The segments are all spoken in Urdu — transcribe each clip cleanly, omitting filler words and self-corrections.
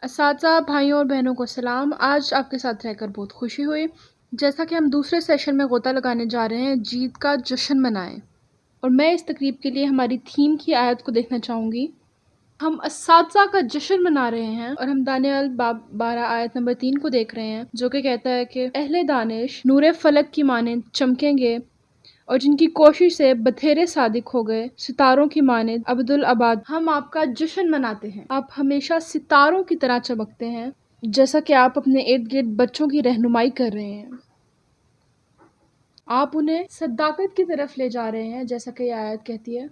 اساتذہ بھائیوں اور بہنوں کو سلام۔ آج آپ کے ساتھ رہ کر بہت خوشی ہوئی۔ جیسا کہ ہم دوسرے سیشن میں غوطہ لگانے جا رہے ہیں، جیت کا جشن منائیں، اور میں اس تقریب کے لیے ہماری تھیم کی آیت کو دیکھنا چاہوں گی۔ ہم اساتذہ کا جشن منا رہے ہیں، اور ہم دانیال باب 12 آیت نمبر 3 کو دیکھ رہے ہیں، جو کہ کہتا ہے کہ اہل دانش نور فلک کی مانند چمکیں گے، اور جن کی کوشش سے بتھیرے صادق ہو گئے، ستاروں کی مانند عبدالآباد۔ ہم آپ کا جشن مناتے ہیں۔ آپ ہمیشہ ستاروں کی طرح چمکتے ہیں، جیسا کہ آپ اپنے ارد گرد بچوں کی رہنمائی کر رہے ہیں۔ آپ انہیں صداقت کی طرف لے جا رہے ہیں، جیسا کہ یہ آیت کہتی ہے۔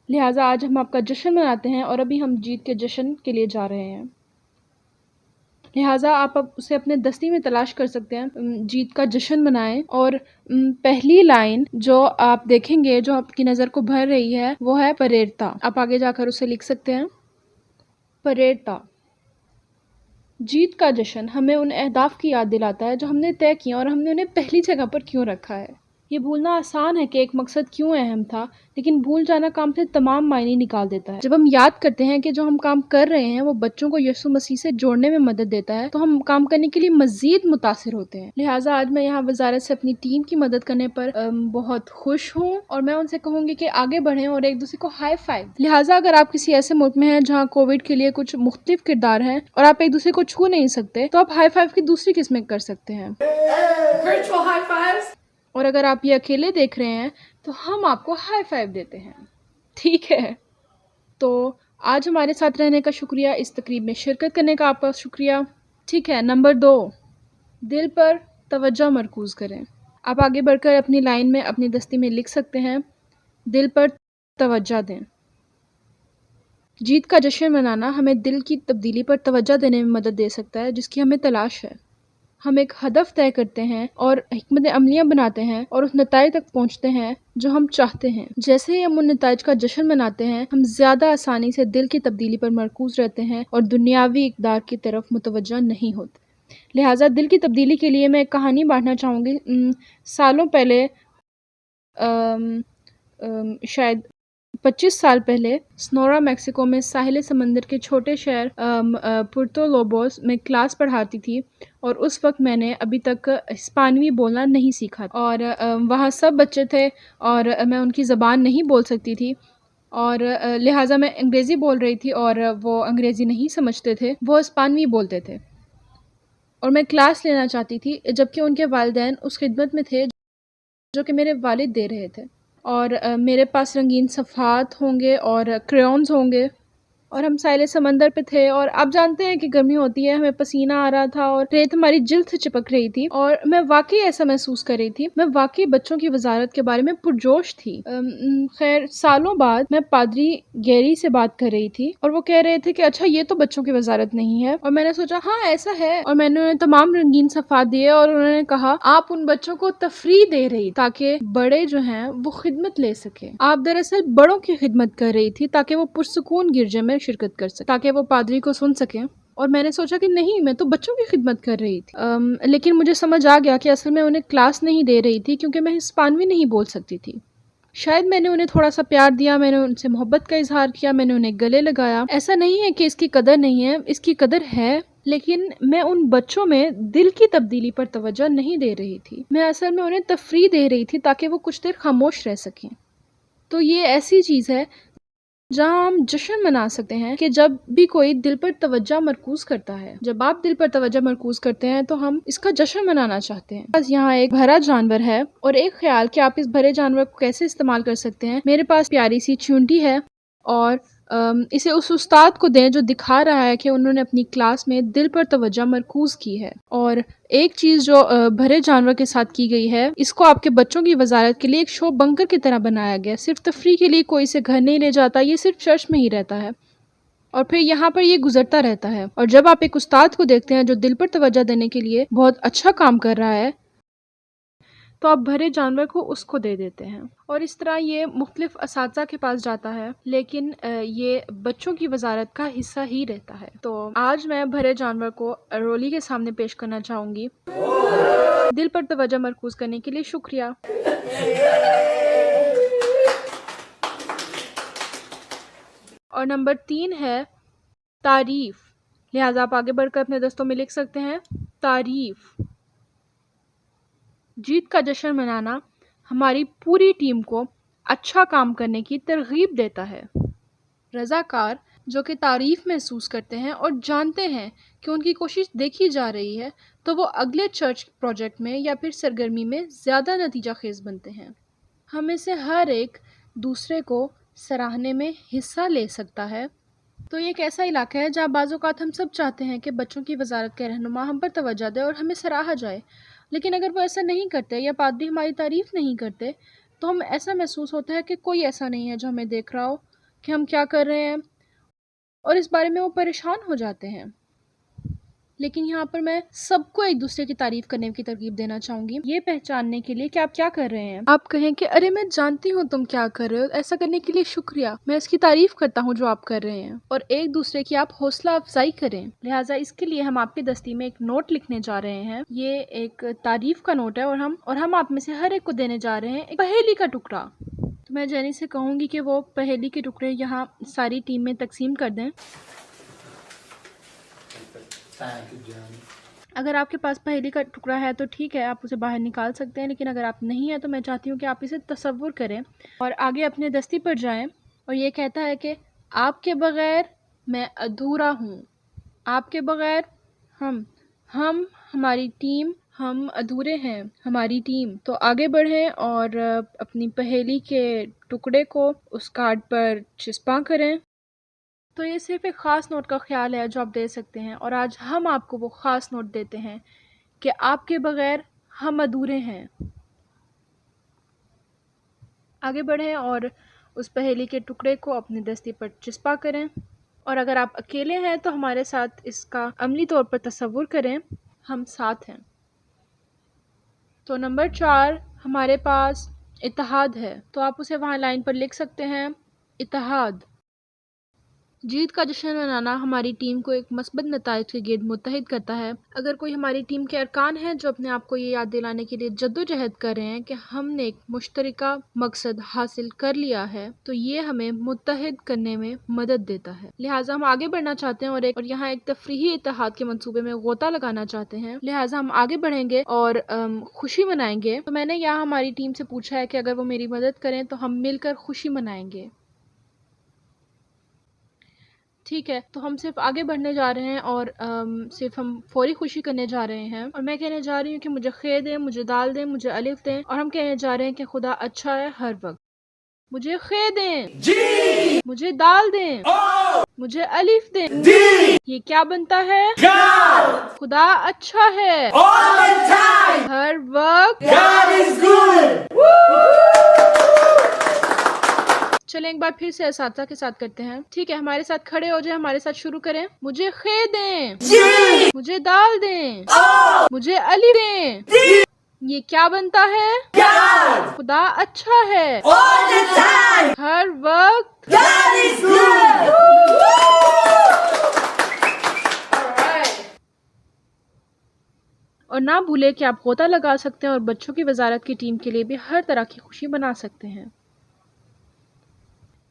لہٰذا آج ہم آپ کا جشن مناتے ہیں، اور ابھی ہم جیت کے جشن کے لیے جا رہے ہیں۔ لہٰذا آپ اب اسے اپنے دستی میں تلاش کر سکتے ہیں، جیت کا جشن منائیں۔ اور پہلی لائن جو آپ دیکھیں گے، جو آپ کی نظر کو بھر رہی ہے، وہ ہے پریرتا۔ آپ آگے جا کر اسے لکھ سکتے ہیں، پریرتا۔ جیت کا جشن ہمیں ان اہداف کی یاد دلاتا ہے جو ہم نے طے کیے، اور ہم نے انہیں پہلی جگہ پر کیوں رکھا ہے۔ یہ بھولنا آسان ہے کہ ایک مقصد کیوں اہم تھا، لیکن بھول جانا کام سے تمام معنی نکال دیتا ہے۔ جب ہم یاد کرتے ہیں کہ جو ہم کام کر رہے ہیں وہ بچوں کو یسوع مسیح سے جوڑنے میں مدد دیتا ہے، تو ہم کام کرنے کے لیے مزید متاثر ہوتے ہیں۔ لہٰذا آج میں یہاں وزارت سے اپنی ٹیم کی مدد کرنے پر بہت خوش ہوں، اور میں ان سے کہوں گی کہ آگے بڑھیں اور ایک دوسرے کو ہائی فائیو۔ لہٰذا اگر آپ کسی ایسے ملک میں ہیں جہاں کووڈ کے لیے کچھ مختلف کردار ہیں اور آپ ایک دوسرے کو چھو نہیں سکتے، تو آپ ہائی فائیو کی دوسری قسمیں کر سکتے ہیں۔ Virtual high fives۔ اور اگر آپ یہ اکیلے دیکھ رہے ہیں تو ہم آپ کو ہائی فائیو دیتے ہیں، ٹھیک ہے؟ تو آج ہمارے ساتھ رہنے کا شکریہ، اس تقریب میں شرکت کرنے کا آپ کا شکریہ۔ ٹھیک ہے، نمبر 2، دل پر توجہ مرکوز کریں۔ آپ آگے بڑھ کر اپنی لائن میں اپنی دستی میں لکھ سکتے ہیں، دل پر توجہ دیں۔ جیت کا جشن منانا ہمیں دل کی تبدیلی پر توجہ دینے میں مدد دے سکتا ہے، جس کی ہمیں تلاش ہے۔ ہم ایک ہدف طے کرتے ہیں اور حکمت عملیاں بناتے ہیں، اور اس نتائج تک پہنچتے ہیں جو ہم چاہتے ہیں۔ جیسے ہی ہم ان نتائج کا جشن مناتے ہیں، ہم زیادہ آسانی سے دل کی تبدیلی پر مرکوز رہتے ہیں اور دنیاوی اقدار کی طرف متوجہ نہیں ہوتے۔ لہٰذا دل کی تبدیلی کے لیے میں ایک کہانی بانٹنا چاہوں گی۔ سالوں پہلے، شاید 25 سال پہلے، سنورا میکسیکو میں ساحل سمندر کے چھوٹے شہر پورتو لوبوس میں کلاس پڑھاتی تھی، اور اس وقت میں نے ابھی تک ہسپانوی بولنا نہیں سیکھا تھا، اور وہاں سب بچے تھے اور میں ان کی زبان نہیں بول سکتی تھی، اور لہٰذا میں انگریزی بول رہی تھی، اور وہ انگریزی نہیں سمجھتے تھے، وہ ہسپانوی بولتے تھے، اور میں کلاس لینا چاہتی تھی، جبکہ ان کے والدین اس خدمت میں تھے جو کہ میرے والد دے رہے تھے، اور میرے پاس رنگین صفحات ہوں گے اور کریونز ہوں گے، اور ہم ساحل سمندر پہ تھے، اور آپ جانتے ہیں کہ گرمی ہوتی ہے، ہمیں پسینہ آ رہا تھا اور ریت ہماری جلد سے چپک رہی تھی، اور میں واقعی ایسا محسوس کر رہی تھی، میں واقعی بچوں کی وزارت کے بارے میں پرجوش تھی۔ خیر، سالوں بعد میں پادری گیری سے بات کر رہی تھی، اور وہ کہہ رہے تھے کہ اچھا، یہ تو بچوں کی وزارت نہیں ہے، اور میں نے سوچا ہاں ایسا ہے، اور میں نے انہیں تمام رنگین صفحات دیے، اور انہوں نے کہا آپ ان بچوں کو تفریح دے رہی تاکہ بڑے جو ہیں وہ خدمت لے سکیں۔ آپ دراصل بڑوں کی خدمت کر رہی تھی تاکہ وہ پرسکون گرجے میں شرکت کر سکیں، تاکہ وہ پادری کو سن سکیں، اور میں نے سوچا کہ نہیں، میں تو بچوں کی خدمت کر رہی تھی، لیکن مجھے سمجھ آ گیا کہ اصل میں انہیں کلاس نہیں دے رہی تھی کیونکہ میں ہسپانوی نہیں بول سکتی تھی۔ شاید میں نے انہیں تھوڑا سا پیار دیا، میں نے ان سے محبت کا اظہار کیا، میں نے انہیں گلے لگایا۔ ایسا نہیں ہے کہ اس کی قدر نہیں ہے، اس کی قدر ہے، لیکن میں ان بچوں میں دل کی تبدیلی پر توجہ نہیں دے رہی تھی، میں اصل میں انہیں تفریح دے رہی تھی تاکہ وہ کچھ دیر خاموش رہ سکیں۔ تو یہ ایسی چیز ہے جہاں ہم جشن منا سکتے ہیں کہ جب بھی کوئی دل پر توجہ مرکوز کرتا ہے، جب آپ دل پر توجہ مرکوز کرتے ہیں تو ہم اس کا جشن منانا چاہتے ہیں۔ بس یہاں ایک بھرا جانور ہے، اور ایک خیال کہ آپ اس بھرے جانور کو کیسے استعمال کر سکتے ہیں۔ میرے پاس پیاری سی چونٹی ہے، اور اسے اس استاد کو دیں جو دکھا رہا ہے کہ انہوں نے اپنی کلاس میں دل پر توجہ مرکوز کی ہے، اور ایک چیز جو بھرے جانور کے ساتھ کی گئی ہے، اس کو آپ کے بچوں کی وزارت کے لیے ایک شو بنکر کی طرح بنایا گیا، صرف تفریح کے لیے، کوئی اسے گھر نہیں لے جاتا، یہ صرف چرچ میں ہی رہتا ہے، اور پھر یہاں پر یہ گزرتا رہتا ہے، اور جب آپ ایک استاد کو دیکھتے ہیں جو دل پر توجہ دینے کے لیے بہت اچھا کام کر رہا ہے، تو آپ بھرے جانور کو اس کو دے دیتے ہیں، اور اس طرح یہ مختلف اساتذہ کے پاس جاتا ہے، لیکن یہ بچوں کی وزارت کا حصہ ہی رہتا ہے۔ تو آج میں بھرے جانور کو رولی کے سامنے پیش کرنا چاہوں گی۔ دل پر توجہ مرکوز کرنے کے لیے شکریہ۔ اور نمبر 3 ہے تعریف۔ لہٰذا آپ آگے بڑھ کر اپنے دستوں میں لکھ سکتے ہیں تعریف۔ جیت کا جشن منانا ہماری پوری ٹیم کو اچھا کام کرنے کی ترغیب دیتا ہے۔ رضاکار جو کہ تعریف محسوس کرتے ہیں اور جانتے ہیں کہ ان کی کوشش دیکھی جا رہی ہے تو وہ اگلے چرچ پروجیکٹ میں یا پھر سرگرمی میں زیادہ نتیجہ خیز بنتے ہیں۔ ہم میں سے ہر ایک دوسرے کو سراہنے میں حصہ لے سکتا ہے۔ تو یہ ایک ایسا علاقہ ہے جہاں بعض اوقات ہم سب چاہتے ہیں کہ بچوں کی وزارت کے رہنما ہم پر توجہ دے اور ہمیں سراہا جائے، لیکن اگر وہ ایسا نہیں کرتے یا پادری ہماری تعریف نہیں کرتے تو ہم ایسا محسوس ہوتا ہے کہ کوئی ایسا نہیں ہے جو ہمیں دیکھ رہا ہو کہ ہم کیا کر رہے ہیں، اور اس بارے میں وہ پریشان ہو جاتے ہیں۔ لیکن یہاں پر میں سب کو ایک دوسرے کی تعریف کرنے کی ترغیب دینا چاہوں گی، یہ پہچاننے کے لیے کہ آپ کیا کر رہے ہیں۔ آپ کہیں کہ ارے میں جانتی ہوں تم کیا کر رہے ہو، ایسا کرنے کے لیے شکریہ، میں اس کی تعریف کرتا ہوں جو آپ کر رہے ہیں، اور ایک دوسرے کی آپ حوصلہ افزائی کریں۔ لہٰذا اس کے لیے ہم آپ کی دستی میں ایک نوٹ لکھنے جا رہے ہیں۔ یہ ایک تعریف کا نوٹ ہے اور ہم آپ میں سے ہر ایک کو دینے جا رہے ہیں ایک پہیلی کا ٹکڑا۔ تو میں جینی سے کہوں گی کہ وہ پہیلی کے ٹکڑے یہاں ساری ٹیم میں تقسیم کر دیں۔ اگر آپ کے پاس پہیلی کا ٹکڑا ہے تو ٹھیک ہے، آپ اسے باہر نکال سکتے ہیں، لیکن اگر آپ نہیں ہیں تو میں چاہتی ہوں کہ آپ اسے تصور کریں اور آگے اپنے دستی پر جائیں، اور یہ کہتا ہے کہ آپ کے بغیر میں ادھورا ہوں، آپ کے بغیر ہم ہماری ٹیم، ہم ادھورے ہیں، ہماری ٹیم۔ تو آگے بڑھیں اور اپنی پہیلی کے ٹکڑے کو اس کارڈ پر چسپاں کریں۔ تو یہ صرف ایک خاص نوٹ کا خیال ہے جو آپ دے سکتے ہیں، اور آج ہم آپ کو وہ خاص نوٹ دیتے ہیں کہ آپ کے بغیر ہم ادھورے ہیں۔ آگے بڑھیں اور اس پہیلی کے ٹکڑے کو اپنی دستی پر چسپاں کریں، اور اگر آپ اکیلے ہیں تو ہمارے ساتھ اس کا عملی طور پر تصور کریں، ہم ساتھ ہیں۔ تو نمبر 4 ہمارے پاس اتحاد ہے، تو آپ اسے وہاں لائن پر لکھ سکتے ہیں، اتحاد۔ جیت کا جشن منانا ہماری ٹیم کو ایک مثبت نتائج کے گرد متحد کرتا ہے۔ اگر کوئی ہماری ٹیم کے ارکان ہیں جو اپنے آپ کو یہ یاد دلانے کے لیے جدوجہد کر رہے ہیں کہ ہم نے ایک مشترکہ مقصد حاصل کر لیا ہے، تو یہ ہمیں متحد کرنے میں مدد دیتا ہے۔ لہٰذا ہم آگے بڑھنا چاہتے ہیں اور یہاں ایک تفریحی اتحاد کے منصوبے میں غوطہ لگانا چاہتے ہیں، لہٰذا ہم آگے بڑھیں گے اور خوشی منائیں گے۔ تو میں نے یہاں ہماری ٹیم سے پوچھا ہے کہ اگر وہ میری مدد کریں تو ہم مل کر خوشی منائیں گے۔ ٹھیک ہے، تو ہم صرف آگے بڑھنے جا رہے ہیں اور صرف ہم فوری خوشی کرنے جا رہے ہیں، اور میں کہنے جا رہی ہوں کہ مجھے خے دیں، مجھے دال دیں، مجھے الف دیں، اور ہم کہنے جا رہے ہیں کہ خدا اچھا ہے ہر وقت۔ مجھے خے دیں، جی، مجھے دال دیں، مجھے الف دیں، جی، یہ کیا بنتا ہے؟ God! خدا اچھا ہے all the time! ہر وقت God is good! چلیں ایک بار پھر سے اساتذہ کے ساتھ کرتے ہیں، ٹھیک ہے؟ ہمارے ساتھ کھڑے ہو جائیں، ہمارے ساتھ شروع کریں۔ مجھے خے دیں، جی، مجھے دال دیں، مجھے الف دیں، جی، یہ کیا بنتا ہے؟ God! خدا اچھا ہے all the time! ہر وقت God is good! اور نہ بھولے کہ آپ غوطہ لگا سکتے ہیں اور بچوں کی وزارت کی ٹیم کے لیے بھی ہر طرح کی خوشی بنا سکتے ہیں۔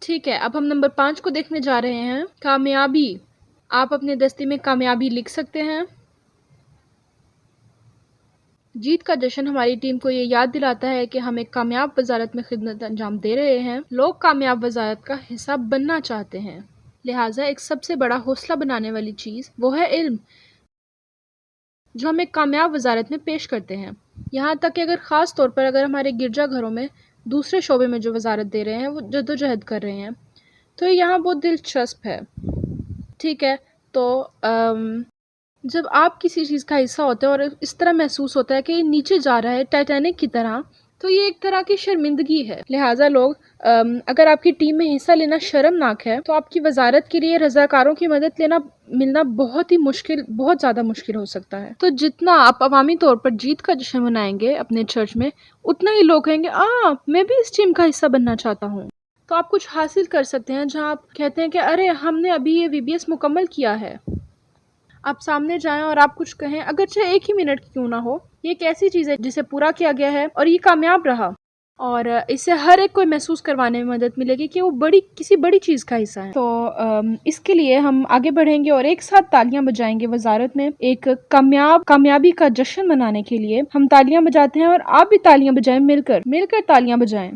ٹھیک ہے، اب ہم نمبر 5 کو دیکھنے جا رہے ہیں، کامیابی۔ آپ اپنے دستے میں کامیابی لکھ سکتے ہیں۔ جیت کا جشن ہماری ٹیم کو یہ یاد دلاتا ہے کہ ہم ایک کامیاب وزارت میں خدمت انجام دے رہے ہیں۔ لوگ کامیاب وزارت کا حصہ بننا چاہتے ہیں، لہٰذا ایک سب سے بڑا حوصلہ بنانے والی چیز وہ ہے علم جو ہم ایک کامیاب وزارت میں پیش کرتے ہیں۔ یہاں تک کہ اگر خاص طور پر اگر ہمارے گرجا گھروں میں دوسرے شعبے میں جو وزارت دے رہے ہیں وہ جدوجہد کر رہے ہیں، تو یہاں بہت دلچسپ ہے۔ ٹھیک ہے، تو جب آپ کسی چیز کا حصہ ہوتے ہیں اور اس طرح محسوس ہوتا ہے کہ یہ نیچے جا رہا ہے ٹائٹینک کی طرح، تو یہ ایک طرح کی شرمندگی ہے۔ لہٰذا لوگ اگر آپ کی ٹیم میں حصہ لینا شرمناک ہے تو آپ کی وزارت کے لیے رضاکاروں کی مدد ملنا بہت زیادہ مشکل ہو سکتا ہے۔ تو جتنا آپ عوامی طور پر جیت کا جشن منائیں گے اپنے چرچ میں، اتنا ہی لوگ کہیں گے میں بھی اس ٹیم کا حصہ بننا چاہتا ہوں۔ تو آپ کچھ حاصل کر سکتے ہیں جہاں آپ کہتے ہیں کہ ارے ہم نے ابھی یہ VBS مکمل کیا ہے۔ آپ سامنے جائیں اور آپ کچھ کہیں، اگرچہ ایک ہی منٹ کیوں نہ ہو، یہ ایک ایسی چیز ہے جسے پورا کیا گیا ہے اور یہ کامیاب رہا۔ اور اس سے ہر ایک کو محسوس کروانے میں مدد ملے گی کہ وہ کسی بڑی چیز کا حصہ ہے. تو اس کے لیے ہم آگے بڑھیں گے اور ایک ساتھ تالیاں بجائیں گے وزارت میں. ایک کامیابی کا جشن منانے کے لیے ہم تالیاں بجاتے ہیں، اور آپ بھی تالیاں بجائیں، مل کر تالیاں بجائیں.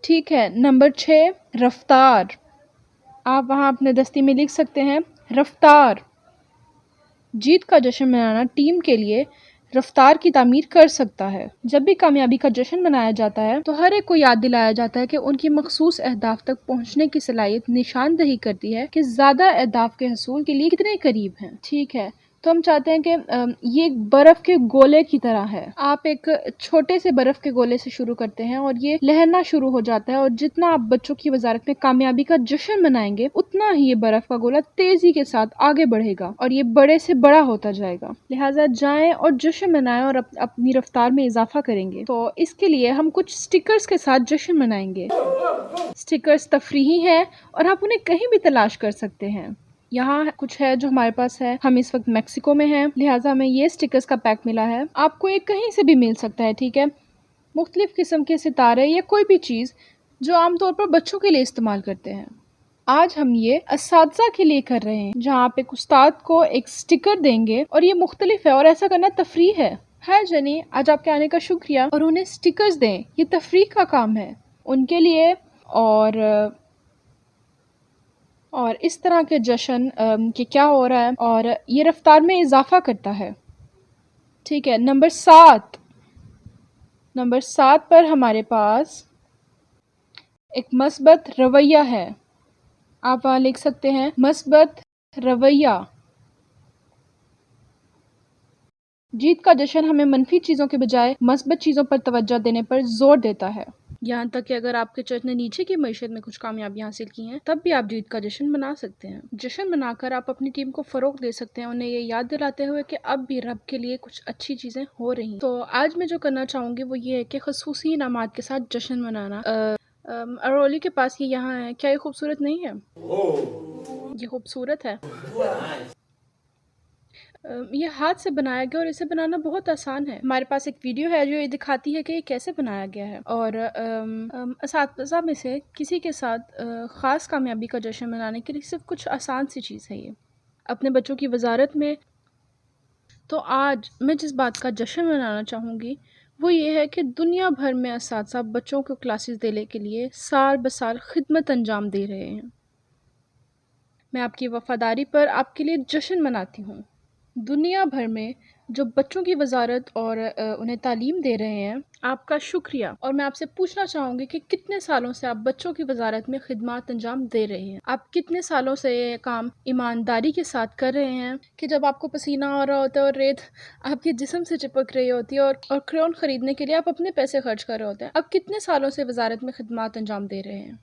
ٹھیک ہے. نمبر 6، رفتار. آپ وہاں اپنے دستی میں لکھ سکتے ہیں رفتار. جیت کا جشن منانا ٹیم کے لیے رفتار کی تعمیر کر سکتا ہے. جب بھی کامیابی کا جشن منایا جاتا ہے تو ہر ایک کو یاد دلایا جاتا ہے کہ ان کی مخصوص اہداف تک پہنچنے کی صلاحیت نشاندہی کرتی ہے کہ زیادہ اہداف کے حصول کے لیے کتنے قریب ہیں. ٹھیک ہے. تو ہم چاہتے ہیں کہ یہ ایک برف کے گولے کی طرح ہے. آپ ایک چھوٹے سے برف کے گولے سے شروع کرتے ہیں اور یہ لہرنا شروع ہو جاتا ہے، اور جتنا آپ بچوں کی وزارت میں کامیابی کا جشن منائیں گے اتنا ہی یہ برف کا گولا تیزی کے ساتھ آگے بڑھے گا اور یہ بڑے سے بڑا ہوتا جائے گا. لہٰذا جائیں اور جشن منائیں اور اپنی رفتار میں اضافہ کریں گے. تو اس کے لیے ہم کچھ سٹیکرز کے ساتھ جشن منائیں گے. سٹیکرز تفریحی ہیں اور آپ انہیں کہیں بھی تلاش کر سکتے ہیں. یہاں کچھ ہے جو ہمارے پاس ہے. ہم اس وقت میکسیکو میں ہیں، لہٰذا ہمیں یہ سٹیکرز کا پیک ملا ہے. آپ کو یہ کہیں سے بھی مل سکتا ہے. ٹھیک ہے. مختلف قسم کے ستارے یا کوئی بھی چیز جو عام طور پر بچوں کے لیے استعمال کرتے ہیں. آج ہم یہ اساتذہ کے لیے کر رہے ہیں، جہاں آپ ایک استاد کو ایک سٹیکر دیں گے اور یہ مختلف ہے اور ایسا کرنا تفریح ہے. ہے جنی، آج آپ کے آنے کا شکریہ. اور انہیں سٹیکرز دیں، یہ تفریح کا کام ہے ان کے لیے. اور اس طرح کے جشن کہ کیا ہو رہا ہے اور یہ رفتار میں اضافہ کرتا ہے. ٹھیک ہے. نمبر 7 پر ہمارے پاس ایک مثبت رویہ ہے. آپ وہاں لکھ سکتے ہیں مثبت رویہ. جیت کا جشن ہمیں منفی چیزوں کے بجائے مثبت چیزوں پر توجہ دینے پر زور دیتا ہے. یہاں تک کہ اگر آپ کے چرچ نے نیچے کی معیشت میں کچھ کامیابیاں حاصل کی ہیں تب بھی آپ جیت کا جشن منا سکتے ہیں. جشن منا کر آپ اپنی ٹیم کو فروغ دے سکتے ہیں، انہیں یہ یاد دلاتے ہوئے کہ اب بھی رب کے لیے کچھ اچھی چیزیں ہو رہی ہیں. تو آج میں جو کرنا چاہوں گی وہ یہ ہے کہ خصوصی انعامات کے ساتھ جشن منانا. ارولی کے پاس یہ یہاں ہے. کیا یہ خوبصورت نہیں ہے؟ یہ خوبصورت ہے. یہ ہاتھ سے بنایا گیا اور اسے بنانا بہت آسان ہے. ہمارے پاس ایک ویڈیو ہے جو یہ دکھاتی ہے کہ یہ کیسے بنایا گیا ہے. اور اساتذہ میں سے کسی کے ساتھ خاص کامیابی کا جشن منانے کے لیے صرف کچھ آسان سی چیز ہے یہ اپنے بچوں کی وزارت میں. تو آج میں جس بات کا جشن منانا چاہوں گی وہ یہ ہے کہ دنیا بھر میں اساتذہ بچوں کو کلاسز دینے کے لیے سال بسال خدمت انجام دے رہے ہیں. میں آپ کی وفاداری پر آپ کے لیے جشن مناتی ہوں. دنیا بھر میں جو بچوں کی وزارت اور انہیں تعلیم دے رہے ہیں آپ کا شکریہ. اور میں آپ سے پوچھنا چاہوں گی کہ کتنے سالوں سے آپ بچوں کی وزارت میں خدمات انجام دے رہے ہیں؟ آپ کتنے سالوں سے یہ کام ایمانداری کے ساتھ کر رہے ہیں کہ جب آپ کو پسینہ آ رہا ہوتا ہے اور ریت آپ کے جسم سے چپک رہی ہوتی ہے اور کریون خریدنے کے لیے آپ اپنے پیسے خرچ کر رہے ہوتے ہیں، آپ کتنے سالوں سے وزارت میں خدمات انجام دے رہے ہیں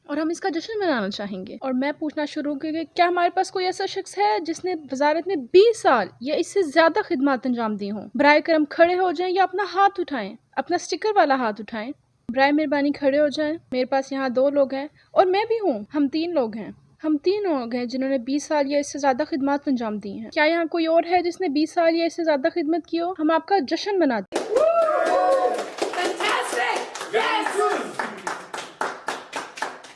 اور ہم اس کا جشن منانا چاہیں گے. اور میں پوچھنا شروع کہ کیا ہمارے پاس کوئی ایسا شخص ہے جس نے وزارت میں 20 سال یا اس سے زیادہ خدمات انجام دی ہوں؟ برائے کرم کھڑے ہو جائیں یا اپنا ہاتھ اٹھائیں، اپنا سٹیکر والا ہاتھ اٹھائیں. برائے مہربانی کھڑے ہو جائیں. میرے پاس یہاں 2 لوگ ہیں اور میں بھی ہوں. ہم 3 لوگ ہیں. ہم 3 لوگ ہیں جنہوں نے 20 سال یا اس سے زیادہ خدمات انجام دی ہیں. کیا یہاں کوئی اور ہے جس نے 20 سال یا اس سے زیادہ خدمت کی ہو؟ ہم آپ کا جشن مناتے ہیں.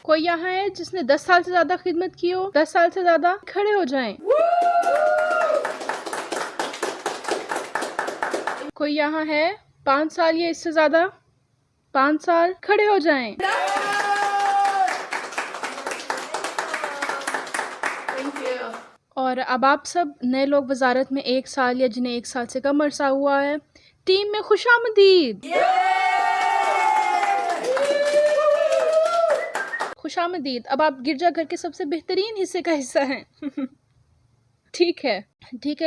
کوئی یہاں ہے جس نے 10 سال سے زیادہ خدمت کی ہو؟ 10 سال سے زیادہ کھڑے ہو جائیں. کوئی یہاں ہے 5 سال یا اس سے زیادہ؟ 5 سال کھڑے ہو جائیں. اور اب آپ سب نئے لوگ وزارت میں 1 سال یا جنہیں 1 سال سے کم عرصہ ہوا ہے ٹیم میں خوش آمدید. خوش آمدید. اب آپ گرجا گھر کے سب سے بہترین حصے کا حصہ ہیں. ٹھیک ہے.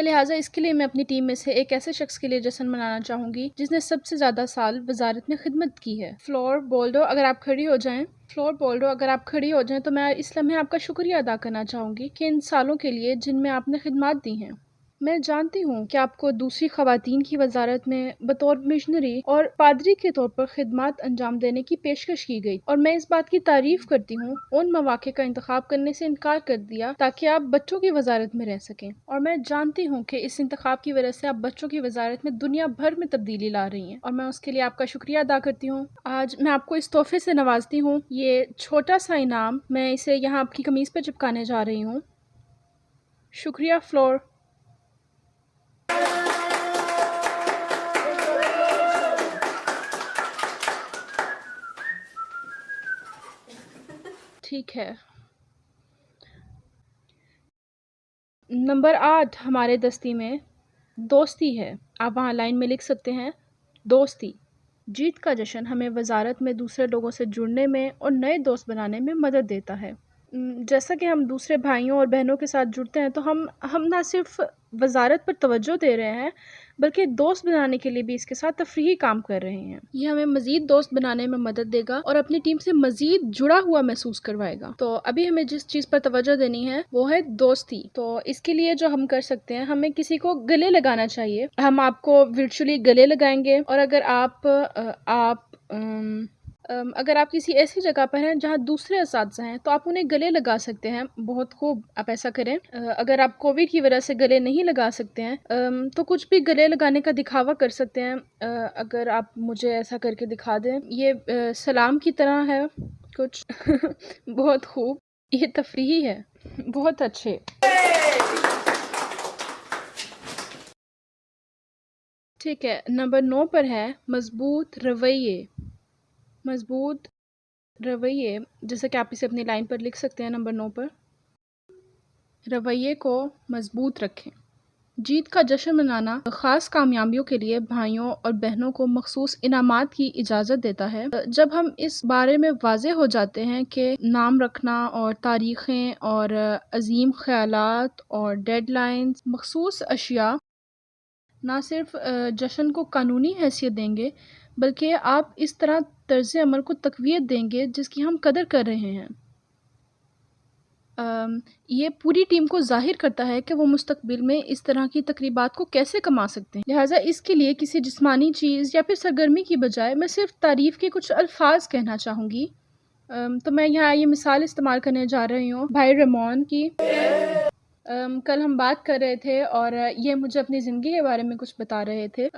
لہٰذا اس کے لیے میں اپنی ٹیم میں سے ایک ایسے شخص کے لیے جشن منانا چاہوں گی جس نے سب سے زیادہ سال وزارت میں خدمت کی ہے. فلور بولڈو اگر آپ کھڑی ہو جائیں تو میں اس لمحے آپ کا شکریہ ادا کرنا چاہوں گی کہ ان سالوں کے لیے جن میں آپ نے خدمات دی ہیں. میں جانتی ہوں کہ آپ کو دوسری خواتین کی وزارت میں بطور مشنری اور پادری کے طور پر خدمات انجام دینے کی پیشکش کی گئی، اور میں اس بات کی تعریف کرتی ہوں ان مواقع کا انتخاب کرنے سے انکار کر دیا تاکہ آپ بچوں کی وزارت میں رہ سکیں، اور میں جانتی ہوں کہ اس انتخاب کی وجہ سے آپ بچوں کی وزارت میں دنیا بھر میں تبدیلی لا رہی ہیں، اور میں اس کے لیے آپ کا شکریہ ادا کرتی ہوں۔ آج میں آپ کو اس تحفے سے نوازتی ہوں۔ یہ چھوٹا سا انعام، میں اسے یہاں آپ کی قمیض پہ چپکانے جا رہی ہوں۔ شکریہ فلور۔ ٹھیک ہے، نمبر 8 ہمارے دستی میں دوستی ہے۔ آپ وہاں لائن میں لکھ سکتے ہیں دوستی۔ جیت کا جشن ہمیں وزارت میں دوسرے لوگوں سے جڑنے میں اور نئے دوست بنانے میں مدد دیتا ہے۔ جیسا کہ ہم دوسرے بھائیوں اور بہنوں کے ساتھ جڑتے ہیں تو ہم نہ صرف وزارت پر توجہ دے رہے ہیں بلکہ دوست بنانے کے لیے بھی اس کے ساتھ تفریحی کام کر رہے ہیں۔ یہ ہمیں مزید دوست بنانے میں مدد دے گا اور اپنی ٹیم سے مزید جڑا ہوا محسوس کروائے گا۔ تو ابھی ہمیں جس چیز پر توجہ دینی ہے وہ ہے دوستی۔ تو اس کے لیے جو ہم کر سکتے ہیں، ہمیں کسی کو گلے لگانا چاہیے۔ ہم آپ کو ورچولی گلے لگائیں گے، اور اگر آپ کسی ایسی جگہ پر ہیں جہاں دوسرے اساتذہ ہیں تو آپ انہیں گلے لگا سکتے ہیں۔ بہت خوب، آپ ایسا کریں۔ اگر آپ کووڈ کی وجہ سے گلے نہیں لگا سکتے ہیں تو کچھ بھی گلے لگانے کا دکھاوا کر سکتے ہیں۔ اگر آپ مجھے ایسا کر کے دکھا دیں، یہ سلام کی طرح ہے کچھ۔ بہت خوب، یہ تفریحی ہے، بہت اچھے۔ ٹھیک ہے، نمبر 9 پر ہے مضبوط رویے۔ مضبوط رویے، جیسا کہ آپ اسے اپنی لائن پر لکھ سکتے ہیں نمبر 9 پر۔ رویے کو مضبوط رکھیں۔ جیت کا جشن منانا خاص کامیابیوں کے لیے بھائیوں اور بہنوں کو مخصوص انعامات کی اجازت دیتا ہے۔ جب ہم اس بارے میں واضح ہو جاتے ہیں کہ نام رکھنا اور تاریخیں اور عظیم خیالات اور ڈیڈ لائنز مخصوص اشیاء نہ صرف جشن کو قانونی حیثیت دیں گے بلکہ آپ اس طرح طرز عمل کو تقویت دیں گے جس کی ہم قدر کر رہے ہیں۔ یہ پوری ٹیم کو ظاہر کرتا ہے کہ وہ مستقبل میں اس طرح کی تقریبات کو کیسے کما سکتے ہیں، لہٰذا اس کے لیے کسی جسمانی چیز یا پھر سرگرمی کی بجائے میں صرف تعریف کے کچھ الفاظ کہنا چاہوں گی۔ تو میں یہاں یہ مثال استعمال کرنے جا رہی ہوں بھائی ریمون کی۔ کل ہم بات کر رہے تھے اور یہ مجھے اپنی زندگی کے بارے میں کچھ بتا رہے تھے۔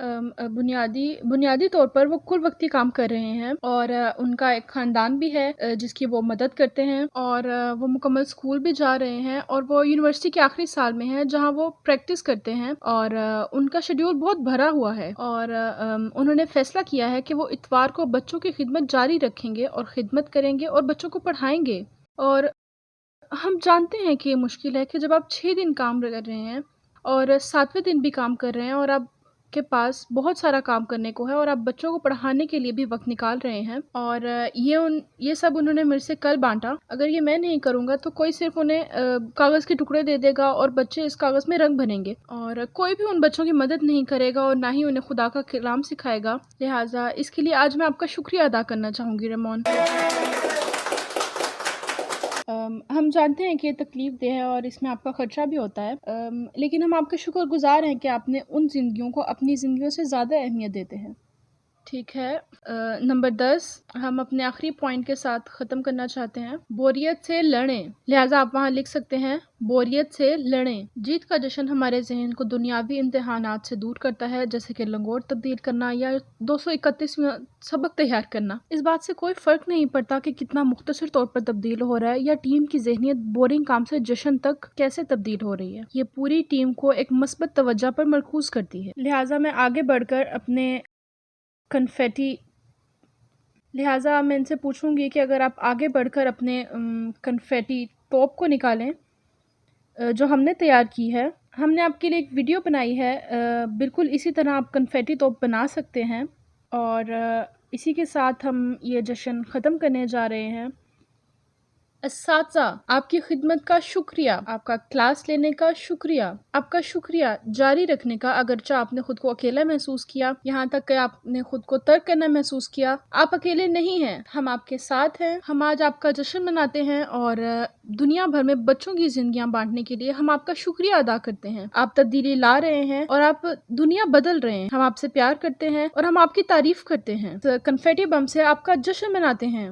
بنیادی طور پر وہ کل وقتی کام کر رہے ہیں اور ان کا ایک خاندان بھی ہے جس کی وہ مدد کرتے ہیں، اور وہ مکمل اسکول بھی جا رہے ہیں، اور وہ یونیورسٹی کے آخری سال میں ہیں جہاں وہ پریکٹس کرتے ہیں، اور ان کا شیڈیول بہت بھرا ہوا ہے، اور انہوں نے فیصلہ کیا ہے کہ وہ اتوار کو بچوں کی خدمت جاری رکھیں گے اور خدمت کریں گے اور بچوں کو پڑھائیں گے۔ اور ہم جانتے ہیں کہ یہ مشکل ہے کہ جب آپ 6 دن کام کر رہے ہیں اور 7ویں دن بھی کام کر رہے ہیں اور آپ کے پاس بہت سارا کام کرنے کو ہے اور آپ بچوں کو پڑھانے کے لیے بھی وقت نکال رہے ہیں، اور یہ سب انہوں نے میرے سے کل بانٹا۔ اگر یہ میں نہیں کروں گا تو کوئی صرف انہیں کاغذ کے ٹکڑے دے دے گا اور بچے اس کاغذ میں رنگ بھریں گے، اور کوئی بھی ان بچوں کی مدد نہیں کرے گا اور نہ ہی انہیں خدا کا کلام سکھائے گا۔ لہٰذا اس کے لیے آج میں آپ کا شکریہ ادا کرنا چاہوں گی ریمون۔ ہم جانتے ہیں کہ یہ تکلیف دہ ہے اور اس میں آپ کا خرچہ بھی ہوتا ہے، لیکن ہم آپ کے شکر گزار ہیں کہ آپ نے ان زندگیوں کو اپنی زندگیوں سے زیادہ اہمیت دیتے ہیں۔ ٹھیک ہے، نمبر 10 ہم اپنے آخری پوائنٹ کے ساتھ ختم کرنا چاہتے ہیں، بوریت سے لڑیں۔ لہٰذا آپ وہاں لکھ سکتے ہیں بوریت سے لڑیں۔ جیت کا جشن ہمارے ذہن کو دنیاوی امتحانات سے دور کرتا ہے، جیسے کہ لنگوٹ تبدیل کرنا یا 231 سبق تیار کرنا۔ اس بات سے کوئی فرق نہیں پڑتا کہ کتنا مختصر طور پر تبدیل ہو رہا ہے یا ٹیم کی ذہنیت بورنگ کام سے جشن تک کیسے تبدیل ہو رہی ہے۔ یہ پوری ٹیم کو ایک مثبت توجہ پر مرکوز کرتی ہے۔ لہٰذا میں ان سے پوچھوں گی کہ اگر آپ آگے بڑھ کر اپنے کنفیٹی توپ کو نکالیں جو ہم نے تیار کی ہے۔ ہم نے آپ کے لیے ایک ویڈیو بنائی ہے، بالکل اسی طرح آپ کنفیٹی توپ بنا سکتے ہیں، اور اسی کے ساتھ ہم یہ جشن ختم کرنے جا رہے ہیں۔ اساتذہ آپ کی خدمت کا شکریہ، آپ کا کلاس لینے کا شکریہ، آپ کا شکریہ جاری رکھنے کا، اگرچہ آپ نے خود کو اکیلا محسوس کیا، یہاں تک کہ آپ نے خود کو ترک کرنا محسوس کیا، آپ اکیلے نہیں ہیں، ہم آپ کے ساتھ ہیں۔ ہم آج آپ کا جشن مناتے ہیں اور دنیا بھر میں بچوں کی زندگیاں بانٹنے کے لیے ہم آپ کا شکریہ ادا کرتے ہیں۔ آپ تبدیلی لا رہے ہیں اور آپ دنیا بدل رہے ہیں۔ ہم آپ سے پیار کرتے ہیں اور ہم آپ کی تعریف کرتے ہیں۔ کنفیٹی بم سے آپ کا جشن مناتے ہیں۔